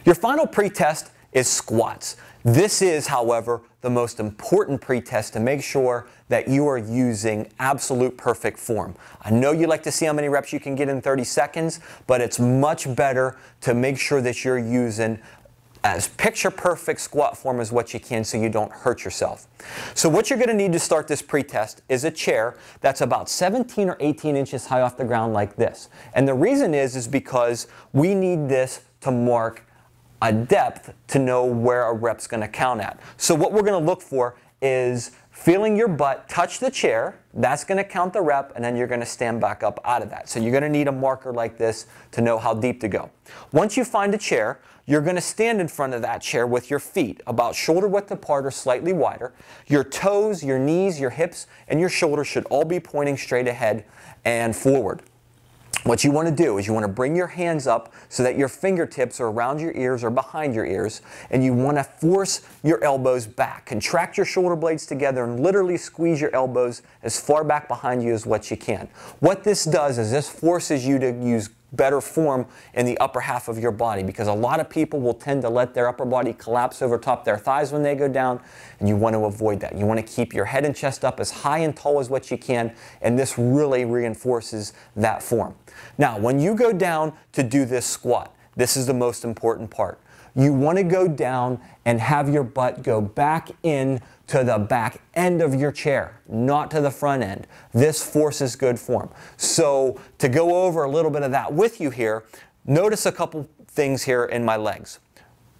Your final pretest is squats. This is, however, the most important pretest to make sure that you are using absolute perfect form. I know you like to see how many reps you can get in 30 seconds, but it's much better to make sure that you're using as picture perfect squat form as what you can so you don't hurt yourself. So what you're going to need to start this pretest is a chair that's about 17 or 18 inches high off the ground like this. And the reason is because we need this to mark a depth to know where a rep's going to count at. So what we're going to look for is feeling your butt touch the chair. That's going to count the rep, and then you're going to stand back up out of that. So you're going to need a marker like this to know how deep to go. Once you find a chair, you're going to stand in front of that chair with your feet about shoulder width apart or slightly wider. Your toes, your knees, your hips, and your shoulders should all be pointing straight ahead and forward. What you want to do is you want to bring your hands up so that your fingertips are around your ears or behind your ears, and you want to force your elbows back. Contract your shoulder blades together and literally squeeze your elbows as far back behind you as what you can. What this does is this forces you to use better form in the upper half of your body, because a lot of people will tend to let their upper body collapse over top their thighs when they go down, and you want to avoid that. You want to keep your head and chest up as high and tall as what you can, and this really reinforces that form. Now, when you go down to do this squat, this is the most important part. You want to go down and have your butt go back in to the back end of your chair, not to the front end. This forces good form. So to go over a little bit of that with you here, notice a couple things here in my legs.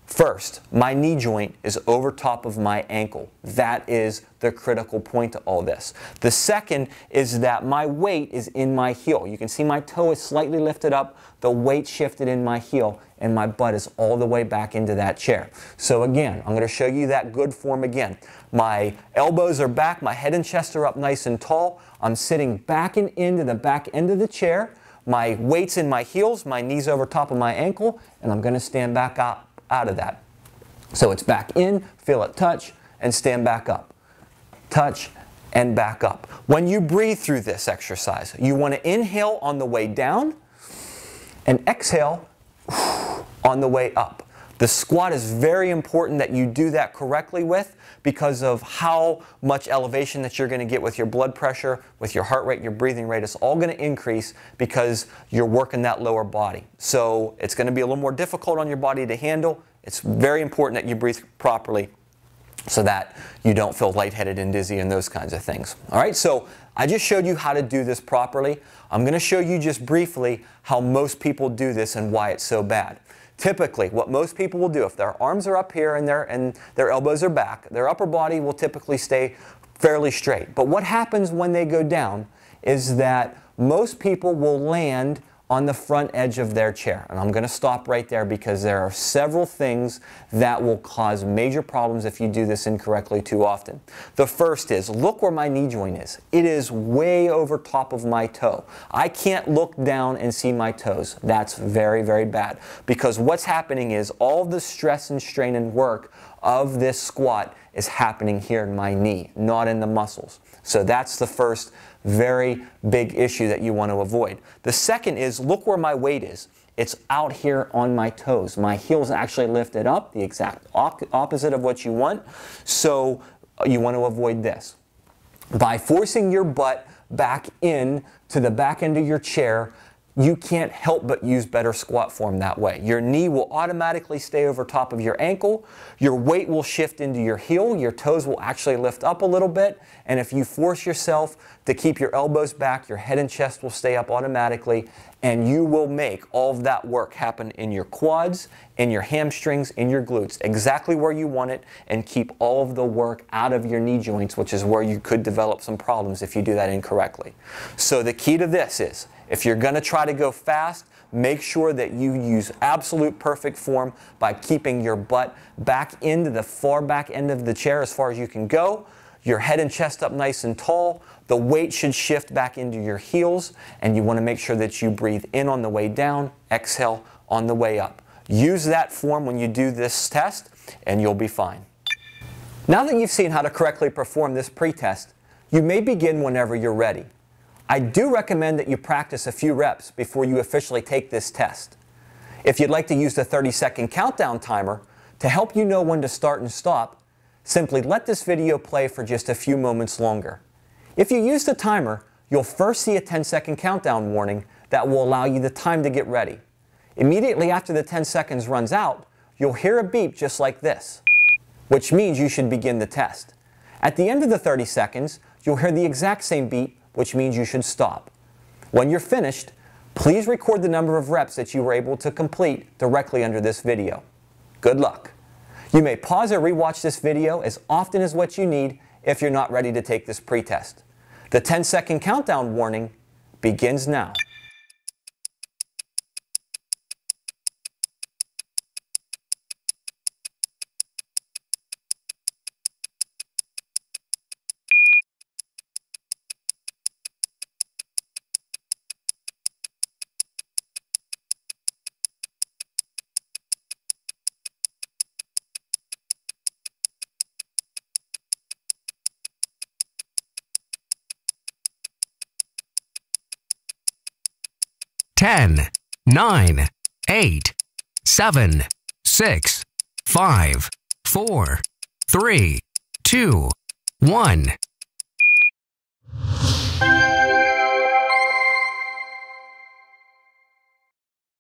First, my knee joint is over top of my ankle. That is the critical point to all this. The second is that my weight is in my heel. You can see my toe is slightly lifted up, the weight shifted in my heel, and my butt is all the way back into that chair. So again, I'm going to show you that good form again. My elbows are back, my head and chest are up nice and tall. I'm sitting back and into the back end of the chair. My weight's in my heels, my knees over top of my ankle, and I'm going to stand back up out of that. So it's back in, feel it touch, and stand back up. Touch and back up. When you breathe through this exercise, you want to inhale on the way down and exhale on the way up. The squat is very important that you do that correctly with, because of how much elevation that you're going to get with your blood pressure, with your heart rate, your breathing rate. It's all going to increase because you're working that lower body. So it's going to be a little more difficult on your body to handle. It's very important that you breathe properly so that you don't feel lightheaded and dizzy and those kinds of things. All right, so I just showed you how to do this properly. I'm going to show you just briefly how most people do this and why it's so bad. Typically, what most people will do, if their arms are up here and their elbows are back, their upper body will typically stay fairly straight. But what happens when they go down is that most people will land on the front edge of their chair. And I'm going to stop right there because there are several things that will cause major problems if you do this incorrectly too often. The first is, look where my knee joint is. It is way over top of my toe. I can't look down and see my toes. That's very, very bad, because what's happening is all the stress and strain and work of this squat is happening here in my knee, not in the muscles. So that's the first very big issue that you want to avoid. The second is, look where my weight is. It's out here on my toes. My heel's actually lifted up, the exact opposite of what you want. So you want to avoid this. By forcing your butt back in to the back end of your chair, you can't help but use better squat form that way. Your knee will automatically stay over top of your ankle, your weight will shift into your heel, your toes will actually lift up a little bit, and if you force yourself to keep your elbows back, your head and chest will stay up automatically, and you will make all of that work happen in your quads, in your hamstrings, in your glutes, exactly where you want it, and keep all of the work out of your knee joints, which is where you could develop some problems if you do that incorrectly. So the key to this is, if you're going to try to go fast, make sure that you use absolute perfect form by keeping your butt back into the far back end of the chair as far as you can go, your head and chest up nice and tall, the weight should shift back into your heels, and you want to make sure that you breathe in on the way down, exhale on the way up. Use that form when you do this test, and you'll be fine. Now that you've seen how to correctly perform this pretest, you may begin whenever you're ready. I do recommend that you practice a few reps before you officially take this test. If you'd like to use the 30-second countdown timer to help you know when to start and stop, simply let this video play for just a few moments longer. If you use the timer, you'll first see a 10-second countdown warning that will allow you the time to get ready. Immediately after the 10 seconds runs out, you'll hear a beep just like this, which means you should begin the test. At the end of the 30 seconds, you'll hear the exact same beep, which means you should stop. When you're finished, please record the number of reps that you were able to complete directly under this video. Good luck. You may pause or rewatch this video as often as what you need if you're not ready to take this pretest. The 10-second countdown warning begins now. Ten, 9, 8, 7, 6, 5, 4, 3, 2, 1.